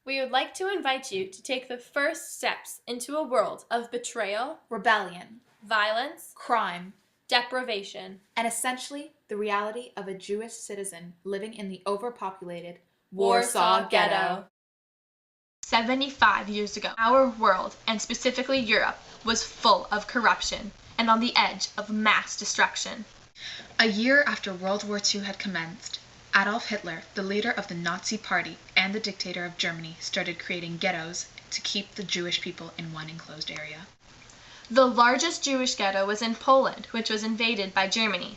We would like to invite you to take the first steps into a world of betrayal, rebellion, violence, crime, deprivation, and essentially the reality of a Jewish citizen living in the overpopulated Warsaw Ghetto. 75 years ago, our world, and specifically Europe, was full of corruption and on the edge of mass destruction. A year after World War II had commenced, Adolf Hitler, the leader of the Nazi Party and the dictator of Germany, started creating ghettos to keep the Jewish people in one enclosed area. The largest Jewish ghetto was in Poland, which was invaded by Germany.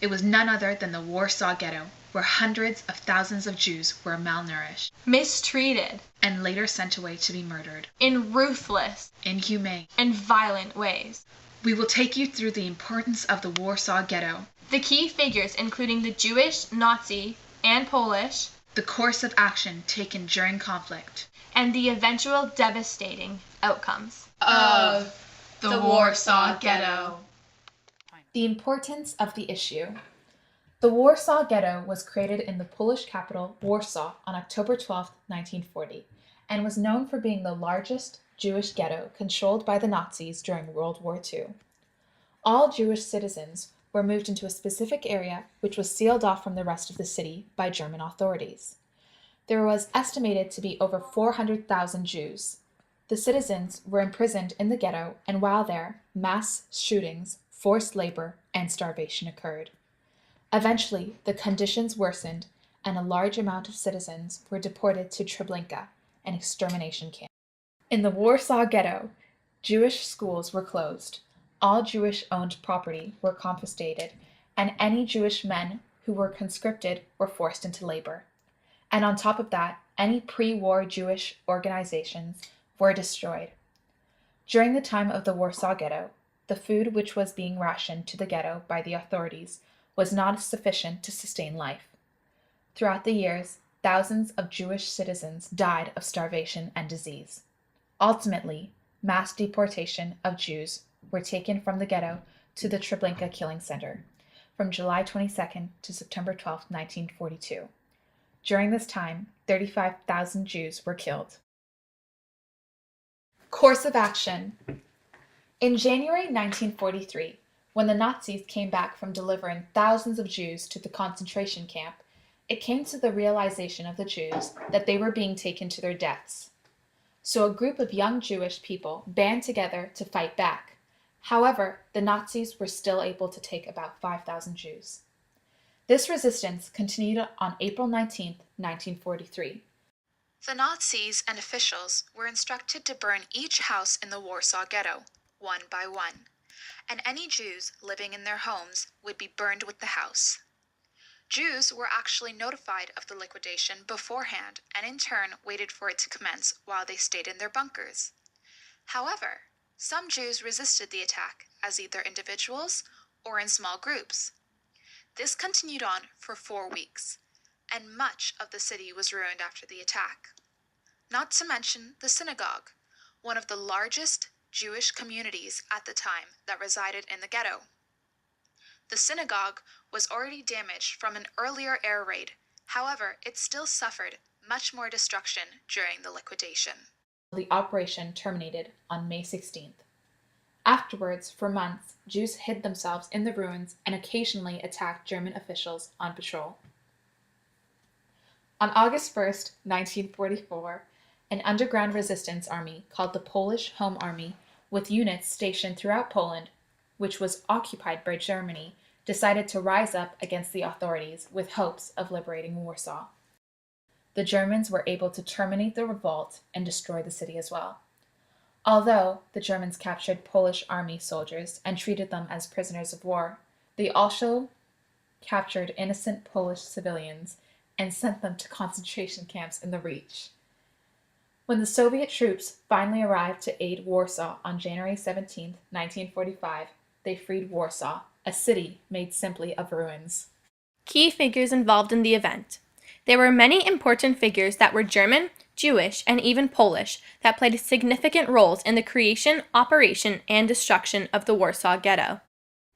It was none other than the Warsaw Ghetto, where hundreds of thousands of Jews were malnourished, Mistreated, and later sent away to be murdered, in ruthless inhumane, and violent ways. We will take you through the importance of the Warsaw Ghetto, The key figures including the Jewish, Nazi, and Polish, the course of action taken during conflict, and the eventual devastating outcomes of the Warsaw Ghetto. The importance of the issue. The Warsaw Ghetto was created in the Polish capital Warsaw on October 12, 1940, and was known for being the largest Jewish ghetto controlled by the Nazis during World War II. All Jewish citizens were moved into a specific area which was sealed off from the rest of the city by German authorities. There was estimated to be over 400,000 Jews. The citizens were imprisoned in the ghetto, and while there, mass shootings, forced labor, and starvation occurred. Eventually, the conditions worsened, and a large amount of citizens were deported to Treblinka, an extermination camp. In the Warsaw Ghetto, Jewish schools were closed, all Jewish-owned property were confiscated, and any Jewish men who were conscripted were forced into labor. And on top of that, any pre-war Jewish organizations were destroyed. During the time of the Warsaw Ghetto, the food which was being rationed to the ghetto by the authorities was not sufficient to sustain life. Throughout the years, thousands of Jewish citizens died of starvation and disease. Ultimately, mass deportation of Jews were taken from the ghetto to the Treblinka killing center from July 22nd to September 12, 1942. During this time, 35,000 Jews were killed. Course of action. In January 1943, when the Nazis came back from delivering thousands of Jews to the concentration camp, it came to the realization of the Jews that they were being taken to their deaths. So a group of young Jewish people band together to fight back. However, the Nazis were still able to take about 5,000 Jews. This resistance continued on April 19, 1943. The Nazis and officials were instructed to burn each house in the Warsaw Ghetto, one by one, and any Jews living in their homes would be burned with the house. Jews were actually notified of the liquidation beforehand and in turn waited for it to commence while they stayed in their bunkers. However, some Jews resisted the attack as either individuals or in small groups. This continued on for 4 weeks, and much of the city was ruined after the attack. Not to mention the synagogue, one of the largest Jewish communities at the time that resided in the ghetto. The synagogue was already damaged from an earlier air raid, however, it still suffered much more destruction during the liquidation. The operation terminated on May 16th. Afterwards, for months, Jews hid themselves in the ruins and occasionally attacked German officials on patrol. On August 1st, 1944, an underground resistance army called the Polish Home Army, with units stationed throughout Poland, which was occupied by Germany, decided to rise up against the authorities with hopes of liberating Warsaw. The Germans were able to terminate the revolt and destroy the city as well. Although the Germans captured Polish army soldiers and treated them as prisoners of war, they also captured innocent Polish civilians and sent them to concentration camps in the Reach. When the Soviet troops finally arrived to aid Warsaw on January 17, 1945, they freed Warsaw, a city made simply of ruins. Key figures involved in the event. There were many important figures that were German, Jewish, and even Polish that played significant roles in the creation, operation, and destruction of the Warsaw Ghetto.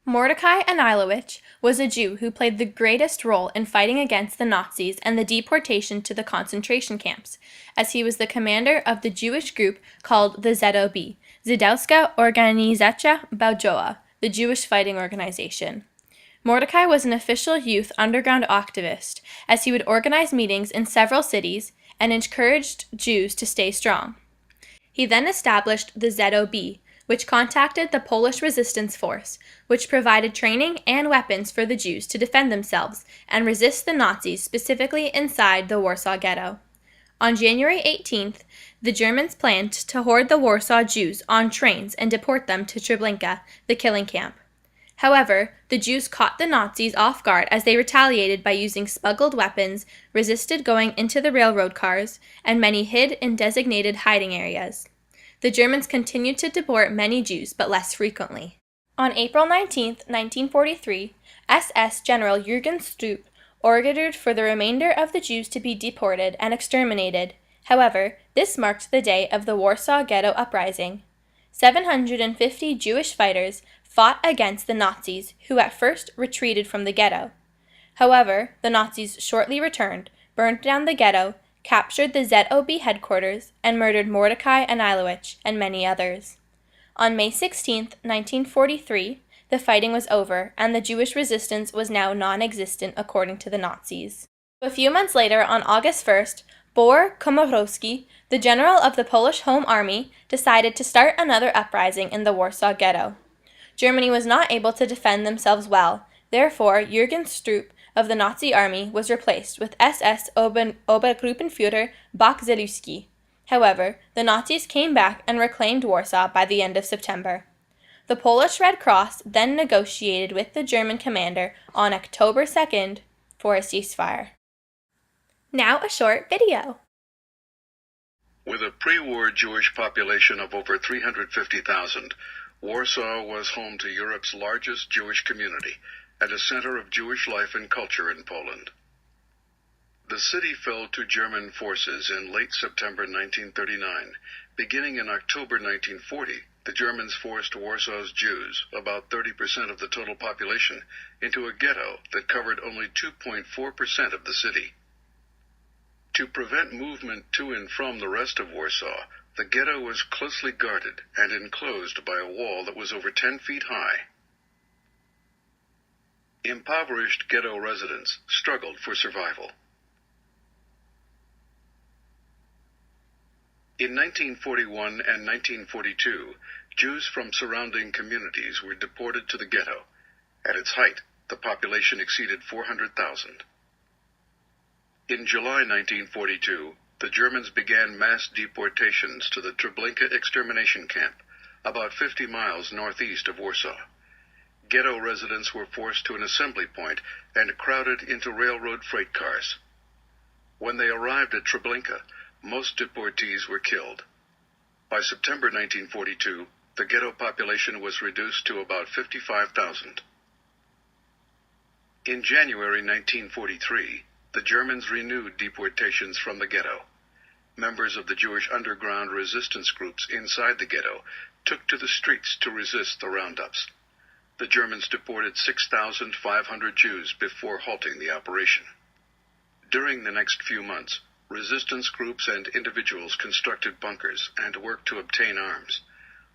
Mordecai Anilowicz was a Jew who played the greatest role in fighting against the Nazis and the deportation to the concentration camps, as he was the commander of the Jewish group called the ZOB, Żydowska Organizacja Bojkowa, the Jewish Fighting Organization. Mordecai was an official youth underground activist, as he would organize meetings in several cities and encouraged Jews to stay strong. He then established the ZOB, which contacted the Polish Resistance Force, which provided training and weapons for the Jews to defend themselves and resist the Nazis, specifically inside the Warsaw Ghetto. On January 18th, the Germans planned to hoard the Warsaw Jews on trains and deport them to Treblinka, the killing camp. However, the Jews caught the Nazis off guard as they retaliated by using smuggled weapons, resisted going into the railroad cars, and many hid in designated hiding areas. The Germans continued to deport many Jews, but less frequently. On April 19, 1943, SS General Jürgen Stroop ordered for the remainder of the Jews to be deported and exterminated. However, this marked the day of the Warsaw Ghetto Uprising. 750 Jewish fighters fought against the Nazis, who at first retreated from the ghetto. However, the Nazis shortly returned, burned down the ghetto, captured the ZOB headquarters, and murdered Mordecai Anilowicz and many others. On May 16, 1943, the fighting was over, and the Jewish resistance was now non-existent according to the Nazis. A few months later, on August 1st, Bor Komorowski, the general of the Polish Home Army, decided to start another uprising in the Warsaw Ghetto. Germany was not able to defend themselves well, therefore Jürgen Stroop of the Nazi army was replaced with SS Obergruppenführer Bach-Zelewski. However, the Nazis came back and reclaimed Warsaw by the end of September. The Polish Red Cross then negotiated with the German commander on October 2nd for a ceasefire. Now a short video. With a pre-war Jewish population of over 350,000, Warsaw was home to Europe's largest Jewish community and a center of Jewish life and culture in Poland. The city fell to German forces in late September 1939. Beginning in October 1940, the Germans forced Warsaw's Jews, about 30% of the total population, into a ghetto that covered only 2.4% of the city. To prevent movement to and from the rest of Warsaw, the ghetto was closely guarded and enclosed by a wall that was over 10 feet high. Impoverished ghetto residents struggled for survival. In 1941 and 1942, Jews from surrounding communities were deported to the ghetto. At its height, the population exceeded 400,000. In July 1942, the Germans began mass deportations to the Treblinka extermination camp, about 50 miles northeast of Warsaw. Ghetto residents were forced to an assembly point and crowded into railroad freight cars. When they arrived at Treblinka, most deportees were killed. By September 1942, the ghetto population was reduced to about 55,000. In January 1943, the Germans renewed deportations from the ghetto. Members of the Jewish underground resistance groups inside the ghetto took to the streets to resist the roundups. The Germans deported 6,500 Jews before halting the operation. During the next few months, resistance groups and individuals constructed bunkers and worked to obtain arms.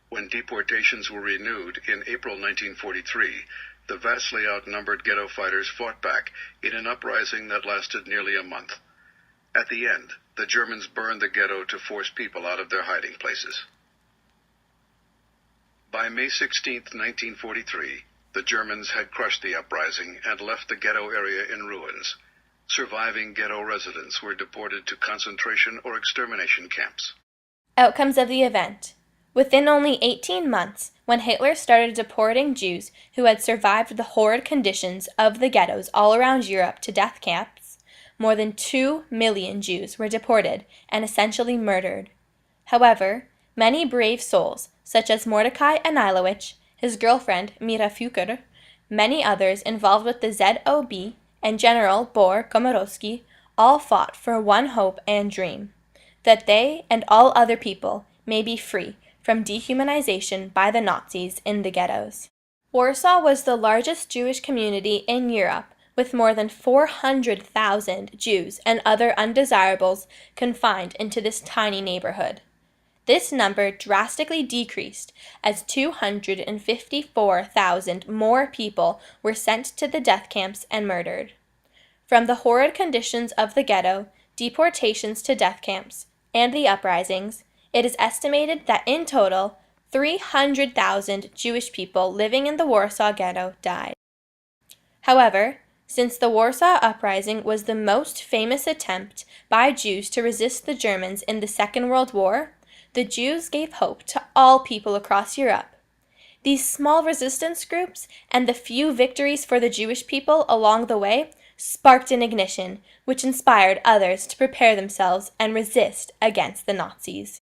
When deportations were renewed in April 1943, the vastly outnumbered ghetto fighters fought back in an uprising that lasted nearly a month. At the end, the Germans burned the ghetto to force people out of their hiding places. By May 16, 1943, the Germans had crushed the uprising and left the ghetto area in ruins. Surviving ghetto residents were deported to concentration or extermination camps. Outcomes of the event. Within only 18 months, when Hitler started deporting Jews who had survived the horrid conditions of the ghettos all around Europe to death camps, more than 2 million Jews were deported and essentially murdered. However, many brave souls, such as Mordecai Anilowicz, his girlfriend Mira Fuker, many others involved with the ZOB, and General Bor Komorowski, all fought for one hope and dream, that they and all other people may be free from dehumanization by the Nazis in the ghettos. Warsaw was the largest Jewish community in Europe, with more than 400,000 Jews and other undesirables confined into this tiny neighborhood. This number drastically decreased as 254,000 more people were sent to the death camps and murdered. From the horrid conditions of the ghetto, deportations to death camps, and the uprisings, it is estimated that in total, 300,000 Jewish people living in the Warsaw Ghetto died. However, since the Warsaw Uprising was the most famous attempt by Jews to resist the Germans in the Second World War, the Jews gave hope to all people across Europe. These small resistance groups and the few victories for the Jewish people along the way sparked an ignition, which inspired others to prepare themselves and resist against the Nazis.